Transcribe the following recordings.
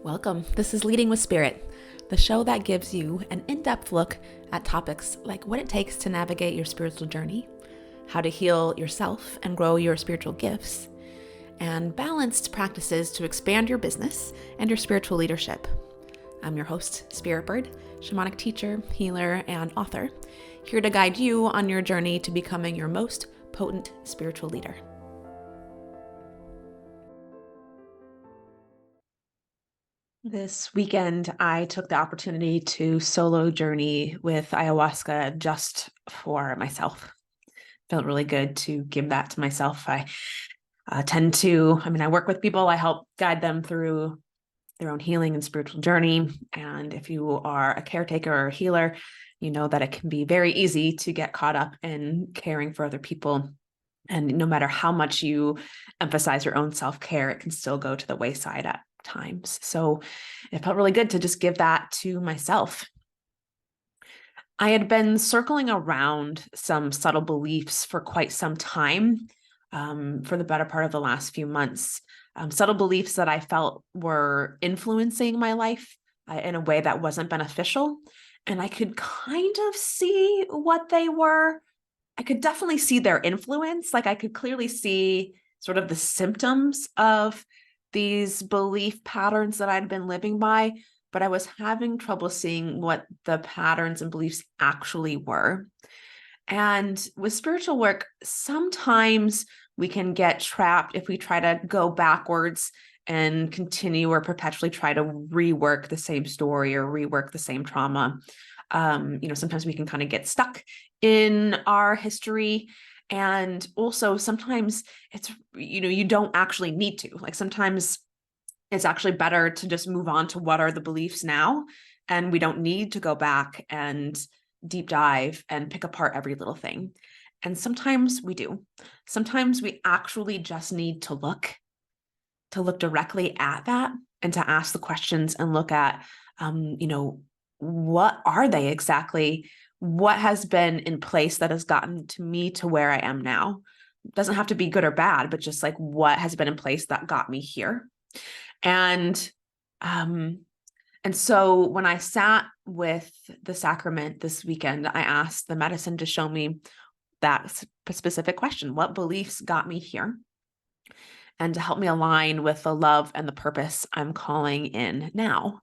Welcome. This is Leading with Spirit, the show that gives you an in-depth look at topics like what it takes to navigate your spiritual journey, how to heal yourself and grow your spiritual gifts, and balanced practices to expand your business and your spiritual leadership. I'm your host, Spirit Bird, shamanic teacher, healer, and author, here to guide you on your journey to becoming your most potent spiritual leader. This weekend, I took the opportunity to solo journey with ayahuasca just for myself. Felt really good to give that to myself. I work with people, I help guide them through their own healing and spiritual journey. And if you are a caretaker or a healer, you know that it can be very easy to get caught up in caring for other people. And no matter how much you emphasize your own self-care, it can still go to the wayside at times. So it felt really good to just give that to myself. I had been circling around some subtle beliefs for quite some time, for the better part of the last few months. Subtle beliefs that I felt were influencing my life in a way that wasn't beneficial. And I could kind of see what they were. I could definitely see their influence. Like I could clearly see sort of the symptoms of these belief patterns that I'd been living by, but I was having trouble seeing what the patterns and beliefs actually were. And with spiritual work, sometimes we can get trapped if we try to go backwards and continue or perpetually try to rework the same story or rework the same trauma. Sometimes we can kind of get stuck in our history. And also sometimes it's, you don't actually need to. Like sometimes it's actually better to just move on to what are the beliefs now. And we don't need to go back and deep dive and pick apart every little thing. And sometimes we do. Sometimes we actually just need to look directly at that and to ask the questions and look at, what are they exactly? What has been in place that has gotten to me to where I am now? It doesn't have to be good or bad, but just like what has been in place that got me here. And so when I sat with the sacrament this weekend, I asked the medicine to show me that specific question: what beliefs got me here? And to help me align with the love and the purpose I'm calling in now.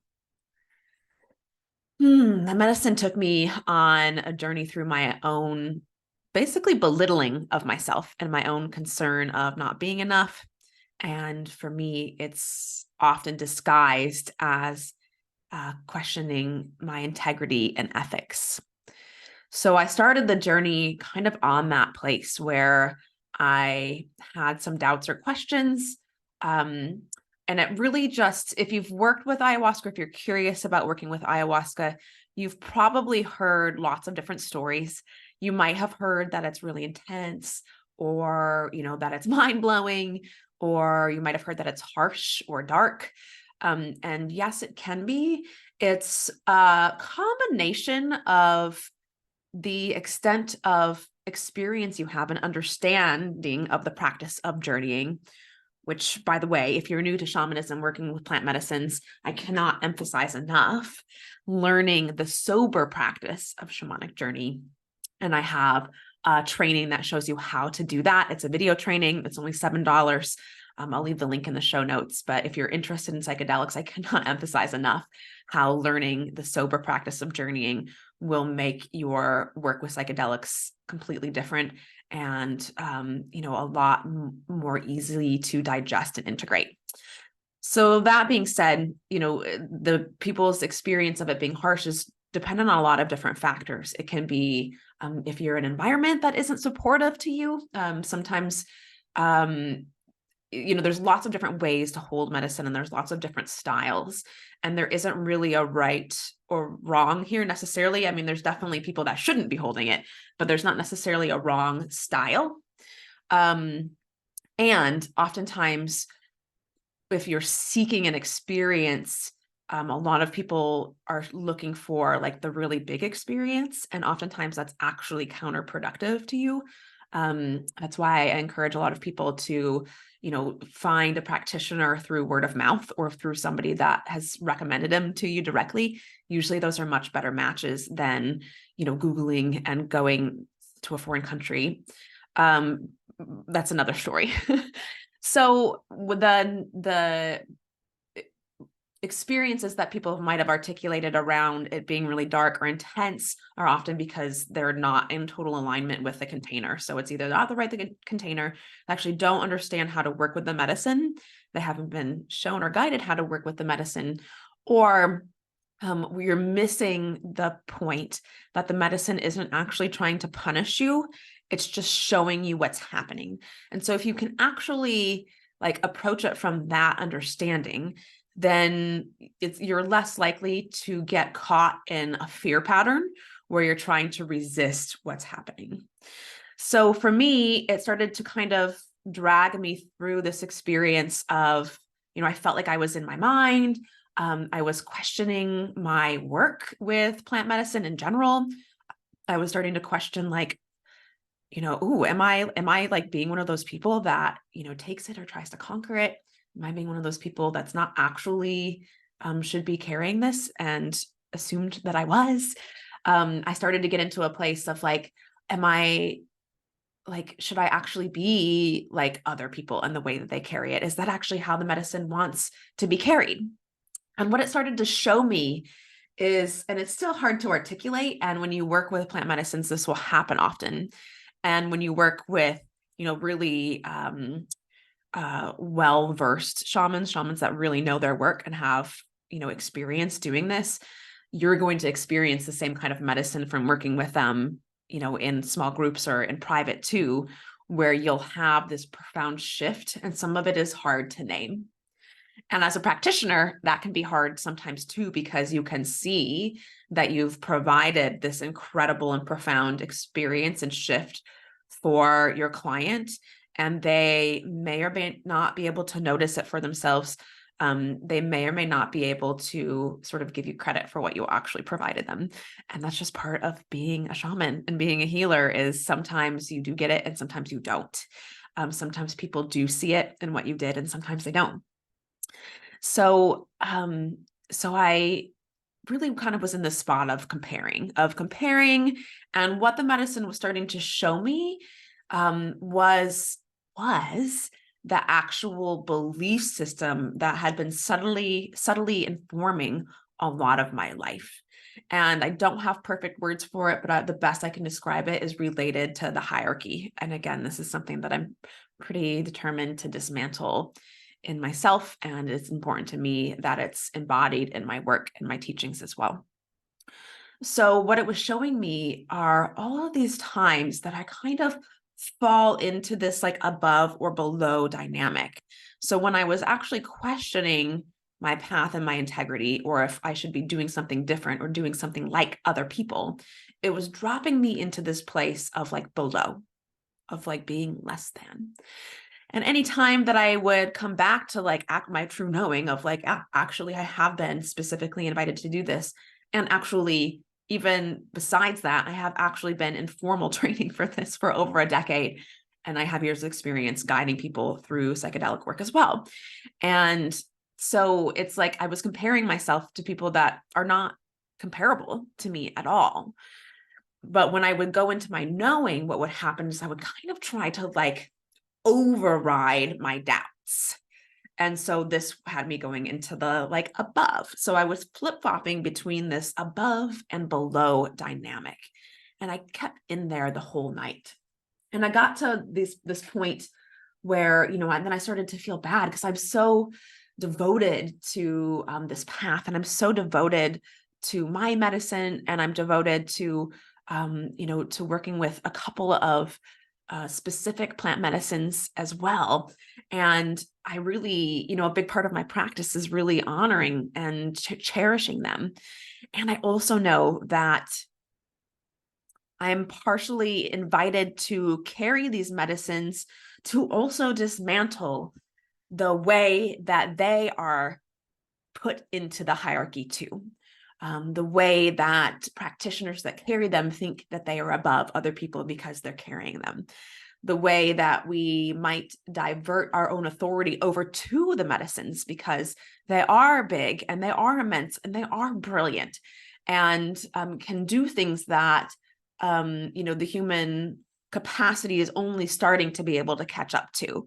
The medicine took me on a journey through my own, basically belittling of myself and my own concern of not being enough. And for me, it's often disguised as questioning my integrity and ethics. So I started the journey kind of on that place where I had some doubts or questions. And it really just, if you've worked with ayahuasca, if you're curious about working with ayahuasca, you've probably heard lots of different stories. You might have heard that it's really intense, or, that it's mind blowing, or you might have heard that it's harsh or dark. And yes, it can be. It's a combination of the extent of experience you have and understanding of the practice of journeying, which, by the way, if you're new to shamanism, working with plant medicines, I cannot emphasize enough learning the sober practice of shamanic journey. And I have a training that shows you how to do that. It's a video training. It's only $7. I'll leave the link in the show notes. But if you're interested in psychedelics, I cannot emphasize enough how learning the sober practice of journeying will make your work with psychedelics completely different and, a lot more easily to digest and integrate. So that being said, the people's experience of it being harsh is dependent on a lot of different factors. It can be if you're in an environment that isn't supportive to you. Sometimes, there's lots of different ways to hold medicine and there's lots of different styles. And there isn't really a right or wrong here necessarily. I mean, there's definitely people that shouldn't be holding it, but there's not necessarily a wrong style. And oftentimes, if you're seeking an experience, a lot of people are looking for like the really big experience. And oftentimes that's actually counterproductive to you. That's why I encourage a lot of people to, find a practitioner through word of mouth or through somebody that has recommended them to you directly. Usually those are much better matches than, Googling and going to a foreign country. That's another story. So the experiences that people might have articulated around it being really dark or intense are often because they're not in total alignment with the container. So it's either not the right container, they actually don't understand how to work with the medicine, they haven't been shown or guided how to work with the medicine, or we're missing the point that the medicine isn't actually trying to punish you. It's just showing you what's happening. And so if you can actually approach it from that understanding, then you're less likely to get caught in a fear pattern where you're trying to resist what's happening. So for me, it started to kind of drag me through this experience of, I felt like I was in my mind. I was questioning my work with plant medicine in general. I was starting to question am I like being one of those people that, takes it or tries to conquer it? Am I being one of those people that's not actually should be carrying this, and assumed that I was? I started to get into a place of am I should I actually be like other people and the way that they carry it? Is that actually how the medicine wants to be carried? And what it started to show me is, and it's still hard to articulate, and when you work with plant medicines, this will happen often. And when you work with, really well-versed shamans that really know their work and have, experience doing this, you're going to experience the same kind of medicine from working with them, in small groups or in private too, where you'll have this profound shift, and some of it is hard to name. And as a practitioner, that can be hard sometimes too, because you can see that you've provided this incredible and profound experience and shift for your client, and they may or may not be able to notice it for themselves. They may or may not be able to sort of give you credit for what you actually provided them. And that's just part of being a shaman and being a healer, is sometimes you do get it and sometimes you don't. Sometimes people do see it in what you did and sometimes they don't. So, I really kind of was in the spot of comparing, and what the medicine was starting to show me, was the actual belief system that had been subtly informing a lot of my life. And I don't have perfect words for it, but the best I can describe it is related to the hierarchy. And again, this is something that I'm pretty determined to dismantle in myself, and it's important to me that it's embodied in my work and my teachings as well. So what it was showing me are all of these times that I kind of fall into this above or below dynamic. So when I was actually questioning my path and my integrity, or if I should be doing something different or doing something like other people, it was dropping me into this place of below, of being less than. And anytime that I would come back to act my true knowing of actually I have been specifically invited to do this, and actually even besides that, I have actually been in formal training for this for over a decade, and I have years of experience guiding people through psychedelic work as well. And so it's I was comparing myself to people that are not comparable to me at all. But when I would go into my knowing, what would happen is I would kind of try to override my doubts. And so this had me going into the above. So I was flip-flopping between this above and below dynamic. And I kept in there the whole night. And I got to this point where, and then I started to feel bad because I'm so devoted to this path, and I'm so devoted to my medicine, and I'm devoted to, to working with a couple of specific plant medicines as well. And I really, a big part of my practice is really honoring and cherishing them. And I also know that I'm partially invited to carry these medicines to also dismantle the way that they are put into the hierarchy too. The way that practitioners that carry them think that they are above other people because they're carrying them. the way that we might divert our own authority over to the medicines, because they are big and they are immense and they are brilliant, and can do things that the human capacity is only starting to be able to catch up to.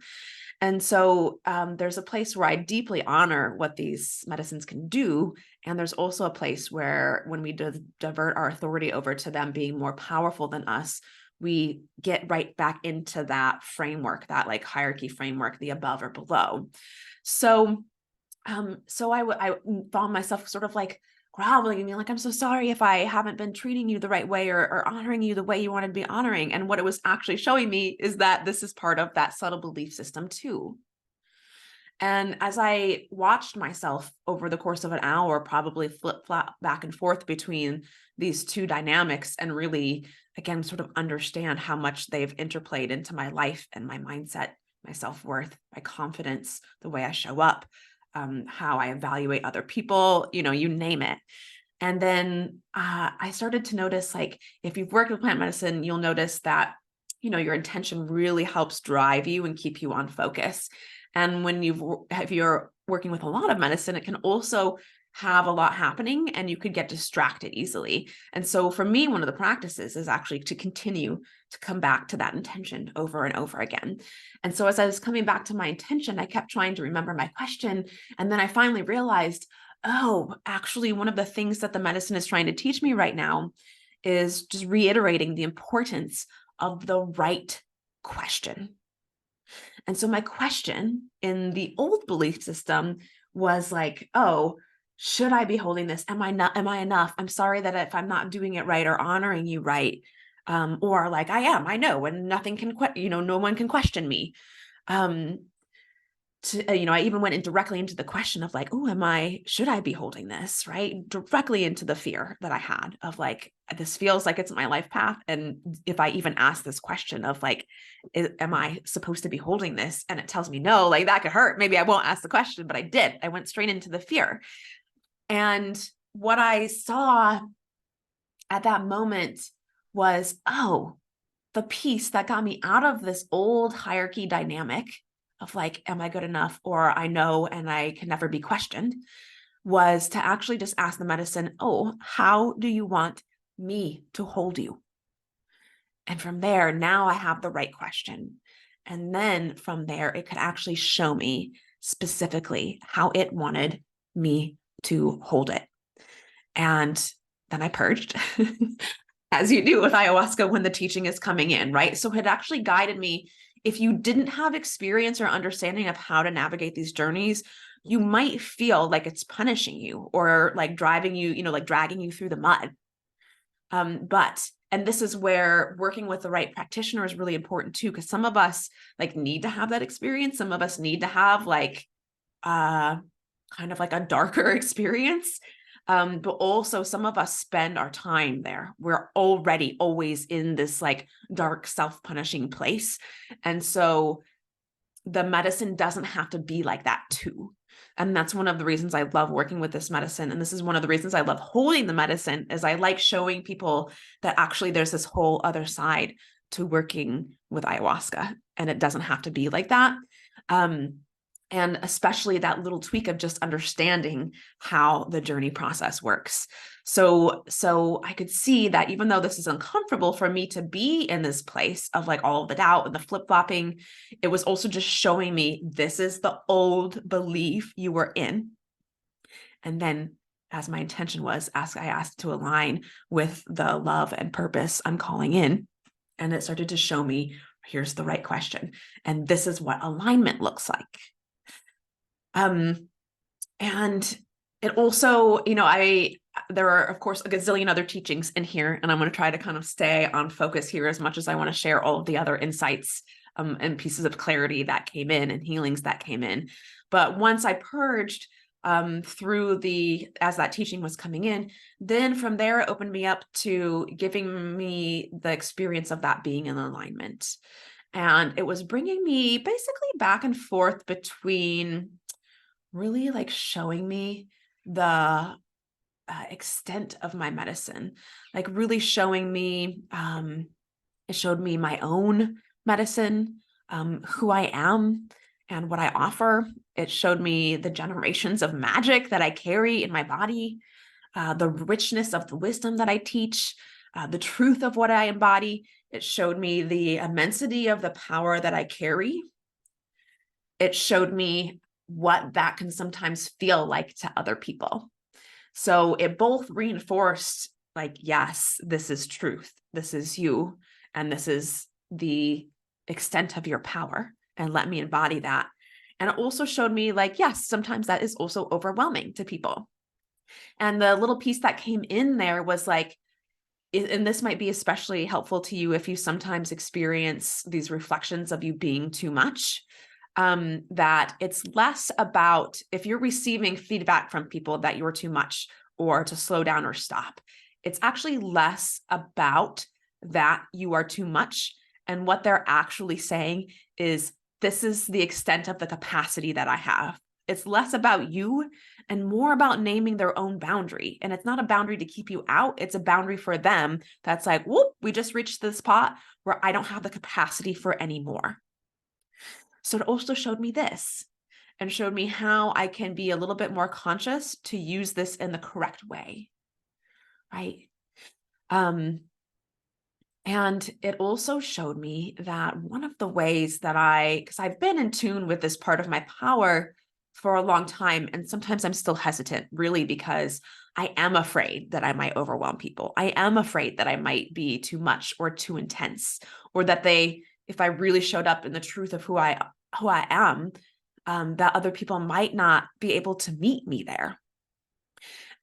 And so there's a place where I deeply honor what these medicines can do. And there's also a place where when we divert our authority over to them being more powerful than us, we get right back into that framework, that like hierarchy framework, the above or below. So I found myself sort of like groveling and being like, I'm so sorry if I haven't been treating you the right way, or honoring you the way you wanted to be honoring. And what it was actually showing me is that this is part of that subtle belief system too. And as I watched myself over the course of an hour, probably flip-flop back and forth between these two dynamics, and really, again, sort of understand how much they've interplayed into my life and my mindset, my self-worth, my confidence, the way I show up, how I evaluate other people, you name it. And then I started to notice, like, if you've worked with plant medicine, you'll notice that, your intention really helps drive you and keep you on focus. And when if you're working with a lot of medicine, it can also have a lot happening and you could get distracted easily. And so for me, one of the practices is actually to continue to come back to that intention over and over again. And so as I was coming back to my intention, I kept trying to remember my question. And then I finally realized, oh, actually, one of the things that the medicine is trying to teach me right now is just reiterating the importance of the right question. And so my question in the old belief system was like, oh, should I be holding this? Am I enough? I'm sorry that if I'm not doing it right or honoring you right, or like I know, and nothing can, no one can question me. I even went directly into the question of like, oh, should I be holding this, right? Directly into the fear that I had of like, this feels like it's my life path. And if I even ask this question of like, am I supposed to be holding this? And it tells me no, like that could hurt. Maybe I won't ask the question, but I did. I went straight into the fear. And what I saw at that moment was, oh, the piece that got me out of this old hierarchy dynamic of like, am I good enough? Or I know and I can never be questioned, was to actually just ask the medicine, oh, how do you want me to hold you? And from there, now I have the right question. And then from there, it could actually show me specifically how it wanted me to hold it. And then I purged, as you do with ayahuasca when the teaching is coming in, right? So it actually guided me. If you didn't have experience or understanding of how to navigate these journeys, you might feel like it's punishing you or like driving you, like dragging you through the mud. And this is where working with the right practitioner is really important too, because some of us like need to have that experience. Some of us need to have like kind of like a darker experience. But also some of us spend our time there. We're already always in this like dark self-punishing place. And so the medicine doesn't have to be like that too. And that's one of the reasons I love working with this medicine. And this is one of the reasons I love holding the medicine, is I like showing people that actually there's this whole other side to working with ayahuasca. And it doesn't have to be like that. And especially that little tweak of just understanding how the journey process works. So I could see that even though this is uncomfortable for me to be in this place of like all of the doubt and the flip-flopping, it was also just showing me this is the old belief you were in. And then as my intention was, I asked to align with the love and purpose I'm calling in. And it started to show me, here's the right question. And this is what alignment looks like. And it also, there are, of course, a gazillion other teachings in here, and I'm going to try to kind of stay on focus here as much as I want to share all of the other insights and pieces of clarity that came in and healings that came in. But once I purged as that teaching was coming in, then from there, it opened me up to giving me the experience of that being in alignment. And it was bringing me basically back and forth between really like showing me the extent of my medicine, like really showing me, it showed me my own medicine, who I am and what I offer. It showed me the generations of magic that I carry in my body, the richness of the wisdom that I teach, the truth of what I embody. It showed me the immensity of the power that I carry. It showed me what that can sometimes feel like to other people. So it both reinforced, like, yes, this is truth. This is you. And this is the extent of your power. And let me embody that. And it also showed me, like, yes, sometimes that is also overwhelming to people. And the little piece that came in there was like, and this might be especially helpful to you if you sometimes experience these reflections of you being too much, that it's less about if you're receiving feedback from people that you're too much or to slow down or stop. It's actually less about that you are too much. And what they're actually saying is, this is the extent of the capacity that I have. It's less about you and more about naming their own boundary. And it's not a boundary to keep you out. It's a boundary for them that's like, whoop, we just reached this spot where I don't have the capacity for any more. So it also showed me this and showed me how I can be a little bit more conscious to use this in the correct way, right? And it also showed me that one of the ways that because I've been in tune with this part of my power for a long time, and sometimes I'm still hesitant, really, because I am afraid that I might overwhelm people. I am afraid that I might be too much or too intense, or that if I really showed up in the truth of who I am, that other people might not be able to meet me there.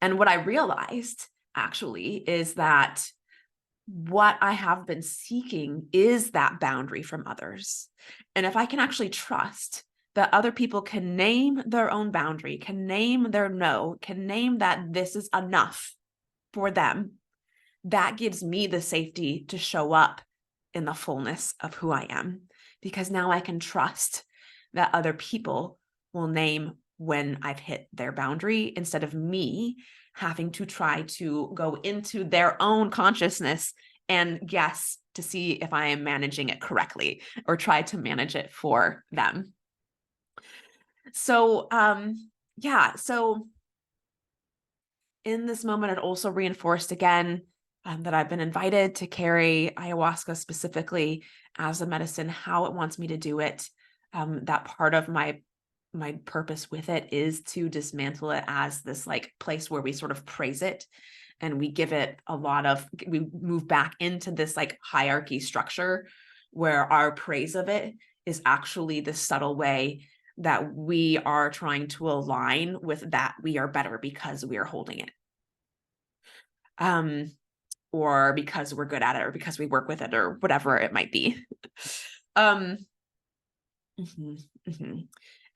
And what I realized actually is that what I have been seeking is that boundary from others. And if I can actually trust that other people can name their own boundary, can name their no, can name that this is enough for them, that gives me the safety to show up in the fullness of who I am. Because now I can trust that other people will name when I've hit their boundary instead of me having to try to go into their own consciousness and guess to see if I am managing it correctly or try to manage it for them. So, so in this moment, it also reinforced again that I've been invited to carry ayahuasca specifically as a medicine, how it wants me to do it. That part of my purpose with it is to dismantle it as this like place where we sort of praise it and we give it we move back into this like hierarchy structure where our praise of it is actually the subtle way that we are trying to align with that we are better because we are holding it. Or because we're good at it, or because we work with it, or whatever it might be.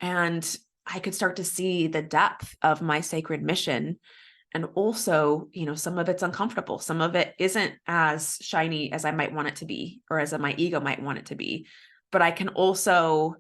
And I could start to see the depth of my sacred mission. And also, some of it's uncomfortable. Some of it isn't as shiny as I might want it to be, or as my ego might want it to be. But I can also,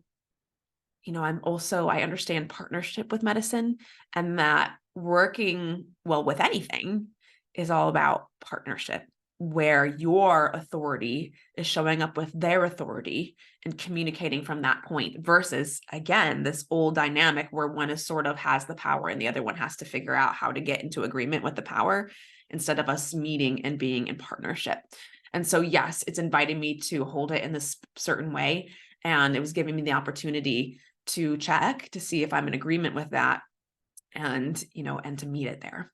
I understand partnership with medicine, and that working well with anything is all about partnership, where your authority is showing up with their authority and communicating from that point versus, again, this old dynamic where one is sort of has the power and the other one has to figure out how to get into agreement with the power instead of us meeting and being in partnership. And so, yes, it's inviting me to hold it in this certain way. And it was giving me the opportunity to check to see if I'm in agreement with that and, and to meet it there.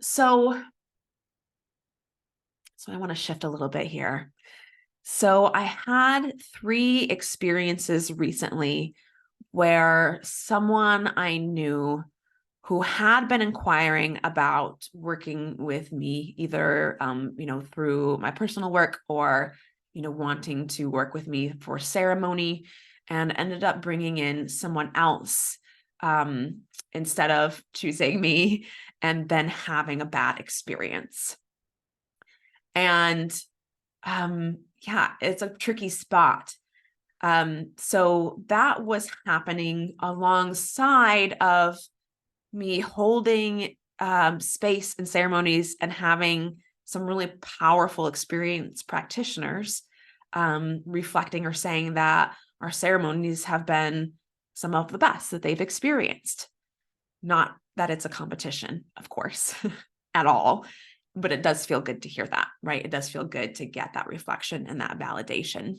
So I want to shift a little bit here. So I had 3 experiences recently where someone I knew who had been inquiring about working with me, either, through my personal work or, wanting to work with me for ceremony, and ended up bringing in someone else instead of choosing me, and then having a bad experience. And it's a tricky spot. So that was happening alongside of me holding space and ceremonies and having some really powerful experienced practitioners reflecting or saying that our ceremonies have been some of the best that they've experienced. Not that it's a competition, of course, at all, but it does feel good to hear that, right? It does feel good to get that reflection and that validation.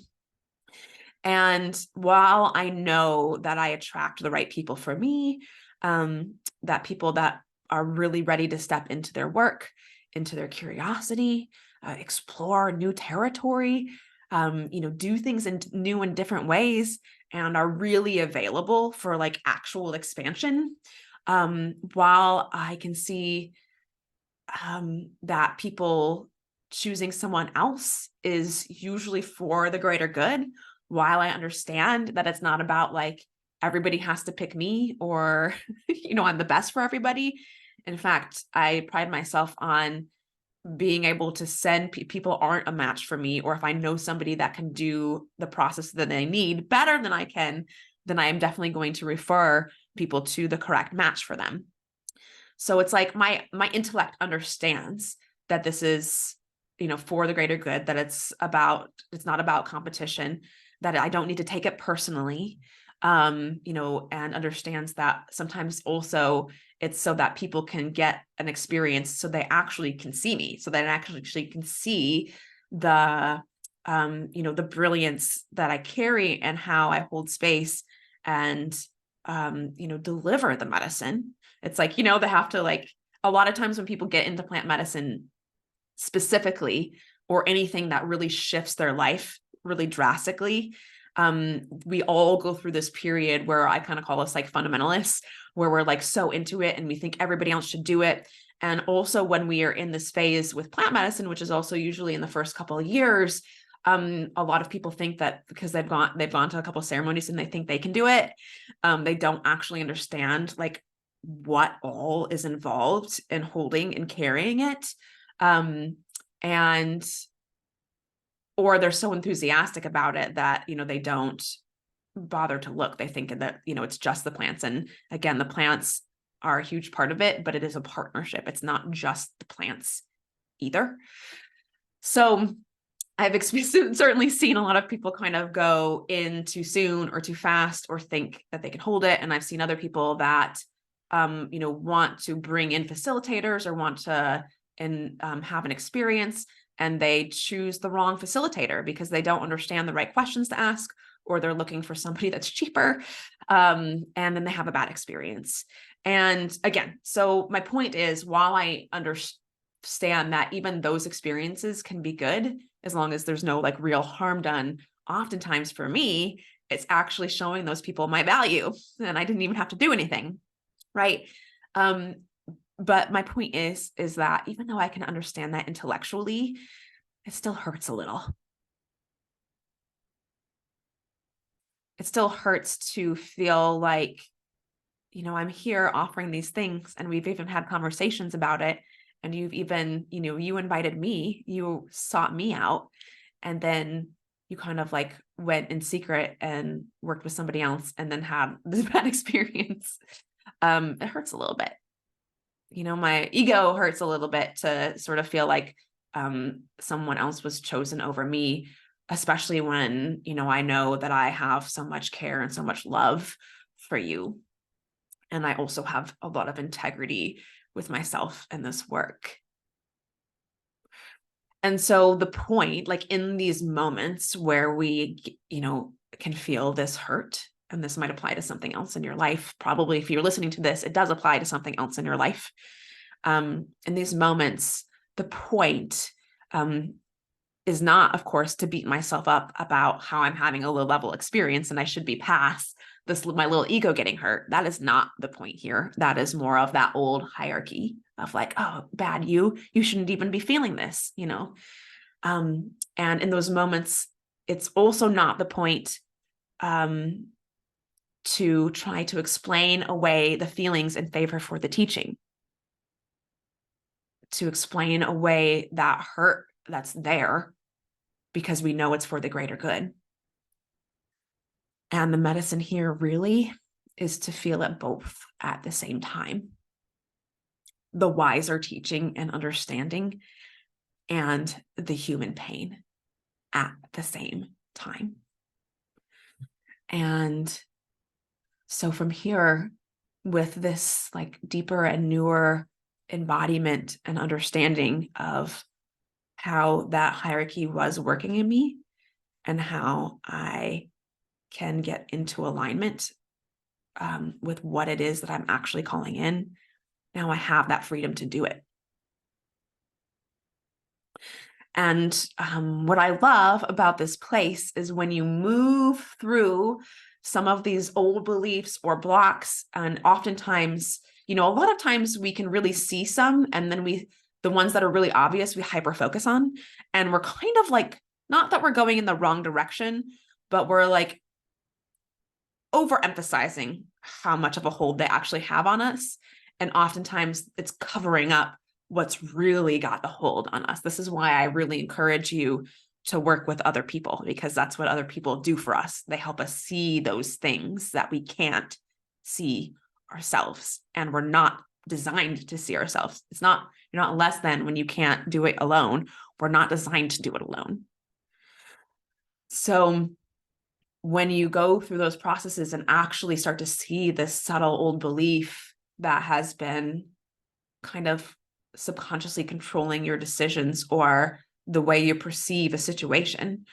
And while I know that I attract the right people for me, that people that are really ready to step into their work, into their curiosity, explore new territory, do things in new and different ways, and are really available for like actual expansion. While I can see that people choosing someone else is usually for the greater good, while I understand that it's not about like everybody has to pick me or, I'm the best for everybody. In fact, I pride myself on being able to send people aren't a match for me, or if I know somebody that can do the process that they need better than I can, then I am definitely going to refer people to the correct match for them. So it's like my intellect understands that this is, for the greater good, that it's not about competition, that I don't need to take it personally, and understands that sometimes also it's so that people can get an experience so they actually can see me, so that I actually can see the, the brilliance that I carry and how I hold space and, deliver the medicine. It's like, they have to like, a lot of times when people get into plant medicine specifically, or anything that really shifts their life really drastically, we all go through this period where I kind of call us like fundamentalists, where we're like so into it and we think everybody else should do it. And also when we are in this phase with plant medicine, which is also usually in the first couple of years, a lot of people think that because they've gone to a couple of ceremonies and they think they can do it. They don't actually understand like what all is involved in holding and carrying it. And or they're so enthusiastic about it that, they don't bother to look. They think that, it's just the plants. And again, the plants are a huge part of it, but it is a partnership. It's not just the plants either. So I've certainly seen a lot of people kind of go in too soon or too fast or think that they can hold it. And I've seen other people that, want to bring in facilitators or want to have an experience, and they choose the wrong facilitator because they don't understand the right questions to ask, or they're looking for somebody that's cheaper. And then they have a bad experience. And again, so my point is, while I understand that even those experiences can be good, as long as there's no like real harm done, oftentimes for me, it's actually showing those people my value, and I didn't even have to do anything. Right. But my point is that even though I can understand that intellectually, it still hurts a little. It still hurts to feel like, I'm here offering these things, and we've even had conversations about it. And you've even, you invited me, you sought me out, and then you kind of like went in secret and worked with somebody else and then had this bad experience. It hurts a little bit. My ego hurts a little bit to sort of feel like someone else was chosen over me, especially when, I know that I have so much care and so much love for you. And I also have a lot of integrity with myself and this work. And so the point, like in these moments where we, can feel this hurt, and this might apply to something else in your life. Probably if you're listening to this, it does apply to something else in your life. In these moments, the point is not, of course, to beat myself up about how I'm having a low level experience and I should be past this, my little ego getting hurt. That is not the point here. That is more of that old hierarchy of like, oh, bad you shouldn't even be feeling this, and in those moments, it's also not the point to try to explain away the feelings in favor for the teaching, to explain away that hurt that's there, because we know it's for the greater good. And the medicine here really is to feel it both at the same time. The wiser teaching and understanding and the human pain at the same time. And so from here, with this like deeper and newer embodiment and understanding of how that hierarchy was working in me and how I can get into alignment with what it is that I'm actually calling in, now I have that freedom to do it. And what I love about this place is when you move through some of these old beliefs or blocks, and oftentimes, a lot of times we can really see some, and then the ones that are really obvious, we hyper focus on, and we're kind of like, not that we're going in the wrong direction, but we're like overemphasizing how much of a hold they actually have on us. And oftentimes it's covering up what's really got a hold on us. This is why I really encourage you to work with other people, because that's what other people do for us. They help us see those things that we can't see ourselves, and we're not designed to see ourselves. You're not less than when you can't do it alone. We're not designed to do it alone. So when you go through those processes and actually start to see this subtle old belief that has been kind of subconsciously controlling your decisions or the way you perceive a situation,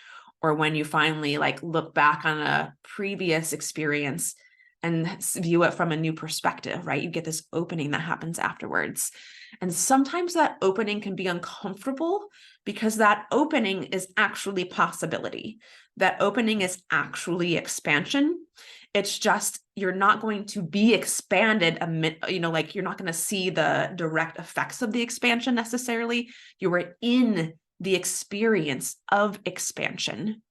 or when you finally like look back on a previous experience and view it from a new perspective, right? You get this opening that happens afterwards. And sometimes that opening can be uncomfortable because that opening is actually possibility. That opening is actually expansion. It's just, you're not going to be expanded, like you're not going to see the direct effects of the expansion necessarily. You were in the experience of expansion.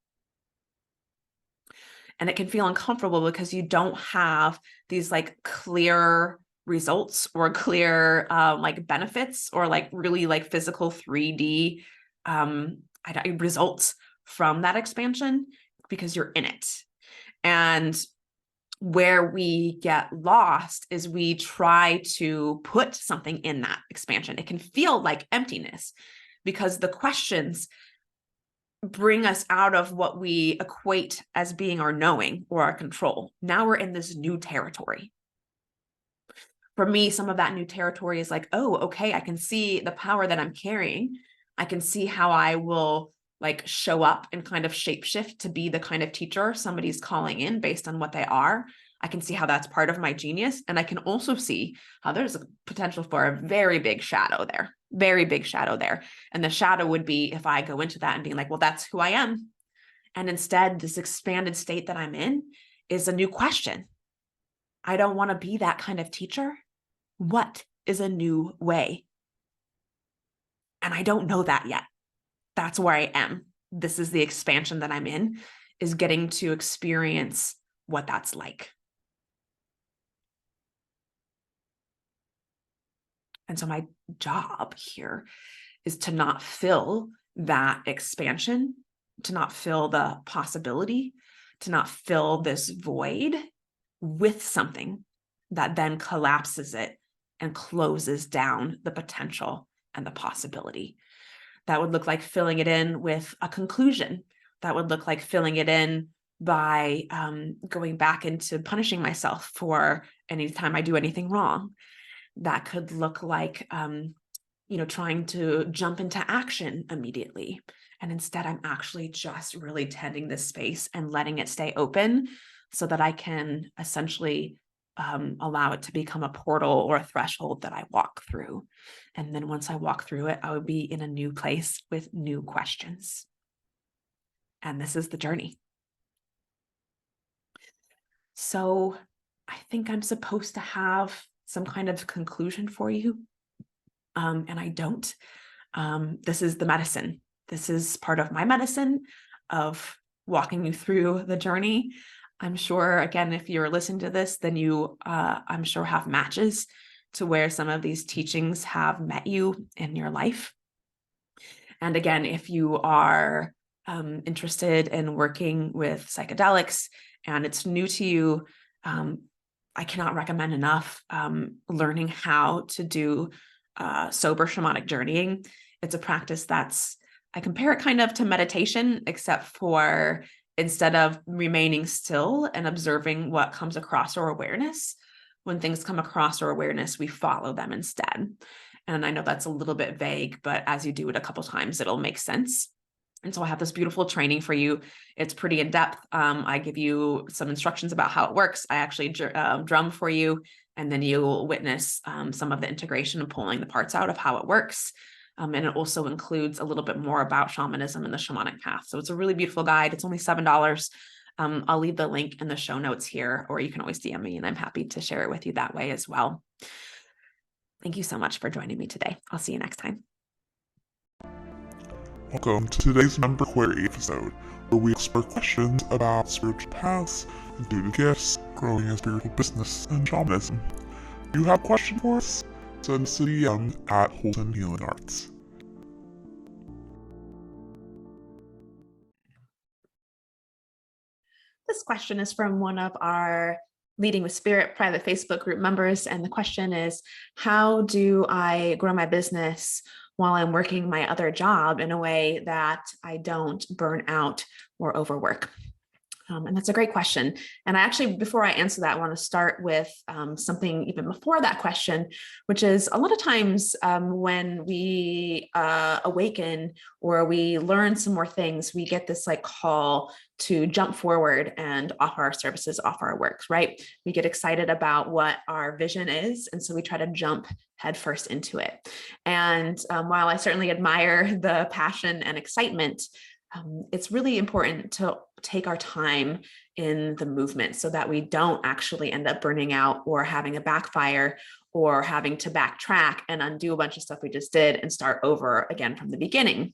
And it can feel uncomfortable because you don't have these like clear results or clear like benefits or like really like physical 3D results from that expansion, because you're in it. And where we get lost is we try to put something in that expansion. It can feel like emptiness because the questions bring us out of what we equate as being our knowing or our control. Now we're in this new territory. For me, some of that new territory is like, oh, okay, I can see the power that I'm carrying. I can see how I will like show up and kind of shapeshift to be the kind of teacher somebody's calling in based on what they are. I can see how that's part of my genius. And I can also see how there's a potential for a very big shadow there, very big shadow there. And the shadow would be if I go into that and being like, well, that's who I am. And instead, this expanded state that I'm in is a new question. I don't want to be that kind of teacher. What is a new way? And I don't know that yet. That's where I am. This is the expansion that I'm in, is getting to experience what that's like. And so my job here is to not fill that expansion, to not fill the possibility, to not fill this void with something that then collapses it and closes down the potential and the possibility. That would look like filling it in with a conclusion. That would look like filling it in by going back into punishing myself for any time I do anything wrong. That could look like, trying to jump into action immediately. And instead, I'm actually just really tending this space and letting it stay open so that I can essentially allow it to become a portal or a threshold that I walk through. And then once I walk through it, I would be in a new place with new questions. And this is the journey. So I think I'm supposed to have some kind of conclusion for you. And I don't. This is the medicine. This is part of my medicine of walking you through the journey. I'm sure, again, if you're listening to this, then you, I'm sure, have matches to where some of these teachings have met you in your life. And again, if you are interested in working with psychedelics and it's new to you, I cannot recommend enough learning how to do sober shamanic journeying. It's a practice I compare it kind of to meditation, except for instead of remaining still and observing what comes across our awareness, when things come across our awareness, we follow them instead. And I know that's a little bit vague, but as you do it a couple times, it'll make sense. And so I have this beautiful training for you. It's pretty in depth. I give you some instructions about how it works. I actually drum for you, and then you'll witness some of the integration and pulling the parts out of how it works. And it also includes a little bit more about shamanism and the shamanic path. So it's a really beautiful guide. It's only $7. I'll leave the link in the show notes here, or you can always DM me and I'm happy to share it with you that way as well. Thank you so much for joining me today. I'll see you next time. Welcome to today's member query episode, where we explore questions about spiritual paths, intuitive gifts, growing a spiritual business, and shamanism. If you have a question for us, send us a DM at Holton Healing Arts. This question is from one of our Leading with Spirit private Facebook group members. And the question is, how do I grow my business while I'm working my other job in a way that I don't burn out or overwork? And that's a great question. And I actually, before I answer that, I want to start with something even before that question, which is a lot of times when we awaken or we learn some more things, we get this like call to jump forward and offer our services, offer our works, right? We get excited about what our vision is. And so we try to jump headfirst into it. And while I certainly admire the passion and excitement, it's really important to take our time in the movement so that we don't actually end up burning out or having a backfire or having to backtrack and undo a bunch of stuff we just did and start over again from the beginning.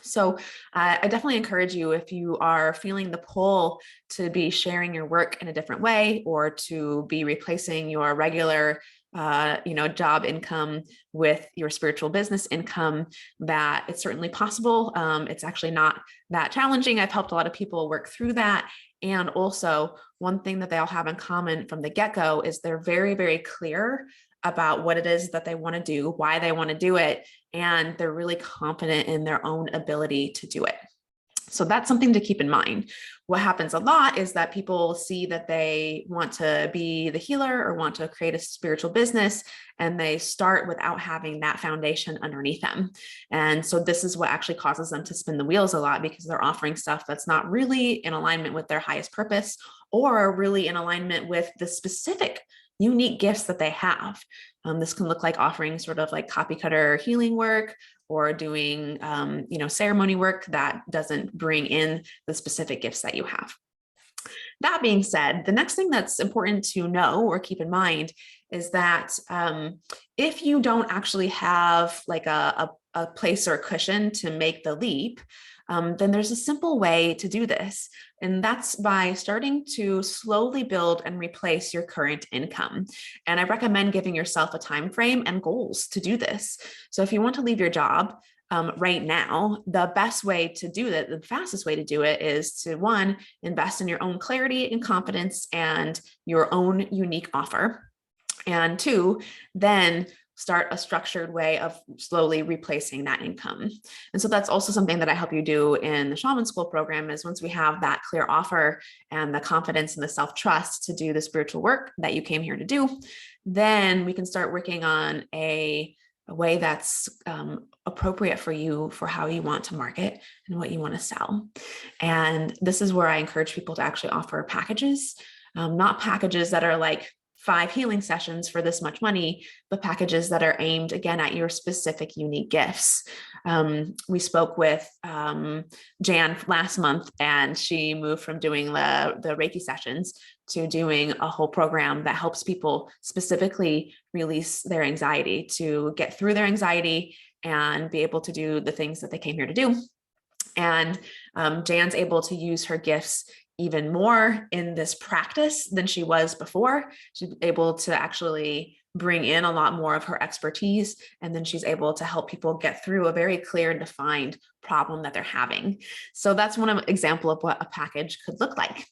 So I definitely encourage you, if you are feeling the pull to be sharing your work in a different way or to be replacing your regular job income with your spiritual business income, that it's certainly possible. It's actually not that challenging. I've helped a lot of people work through that. And also, one thing that they all have in common from the get-go is they're very, very clear about what it is that they want to do, why they want to do it, and they're really confident in their own ability to do it. So that's something to keep in mind. What happens a lot is that people see that they want to be the healer or want to create a spiritual business, and they start without having that foundation underneath them. And so this is what actually causes them to spin the wheels a lot, because they're offering stuff that's not really in alignment with their highest purpose or really in alignment with the specific unique gifts that they have. This can look like offering sort of like copy cutter healing work, or doing, ceremony work that doesn't bring in the specific gifts that you have. That being said, the next thing that's important to know or keep in mind is that if you don't actually have like a place or a cushion to make the leap, then there's a simple way to do this. And that's by starting to slowly build and replace your current income. And I recommend giving yourself a time frame and goals to do this. So if you want to leave your job right now, the best way to do that, the fastest way to do it, is to, one, invest in your own clarity and confidence and your own unique offer. And two, then start a structured way of slowly replacing that income. And so that's also something that I help you do in the Shaman School program, is once we have that clear offer and the confidence and the self-trust to do the spiritual work that you came here to do, then we can start working on a way that's appropriate for you, for how you want to market and what you want to sell. And this is where I encourage people to actually offer packages, not packages that are like 5 healing sessions for this much money, but packages that are aimed again at your specific unique gifts. We spoke with Jan last month, and she moved from doing the Reiki sessions to doing a whole program that helps people specifically release their anxiety, to get through their anxiety and be able to do the things that they came here to do. And Jan's able to use her gifts even more in this practice than she was before. She's able to actually bring in a lot more of her expertise, and then she's able to help people get through a very clear and defined problem that they're having. So that's one example of what a package could look like.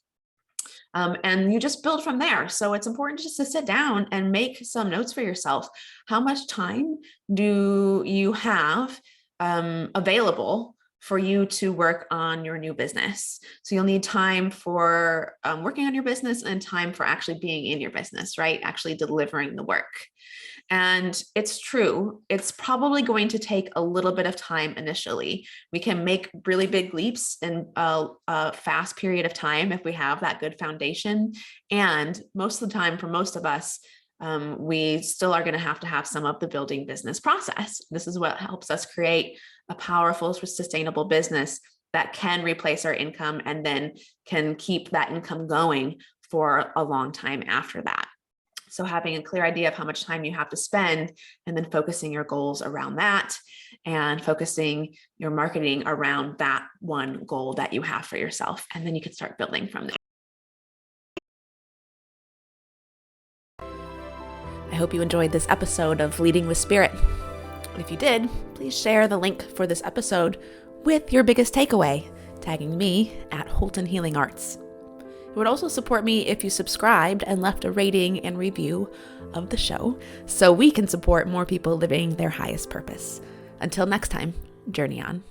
And you just build from there. So it's important just to sit down and make some notes for yourself. How much time do you have available for you to work on your new business. So you'll need time for working on your business and time for actually being in your business, right? Actually delivering the work. And it's true, it's probably going to take a little bit of time initially. We can make really big leaps in a fast period of time if we have that good foundation. And most of the time, for most of us, we still are going to have some of the building business process. This is what helps us create a powerful, sustainable business that can replace our income and then can keep that income going for a long time after that. So having a clear idea of how much time you have to spend and then focusing your goals around that and focusing your marketing around that one goal that you have for yourself. And then you can start building from there. I hope you enjoyed this episode of Leading with Spirit. If you did, please share the link for this episode with your biggest takeaway, tagging me at Holton Healing Arts. It would also support me if you subscribed and left a rating and review of the show so we can support more people living their highest purpose. Until next time, journey on.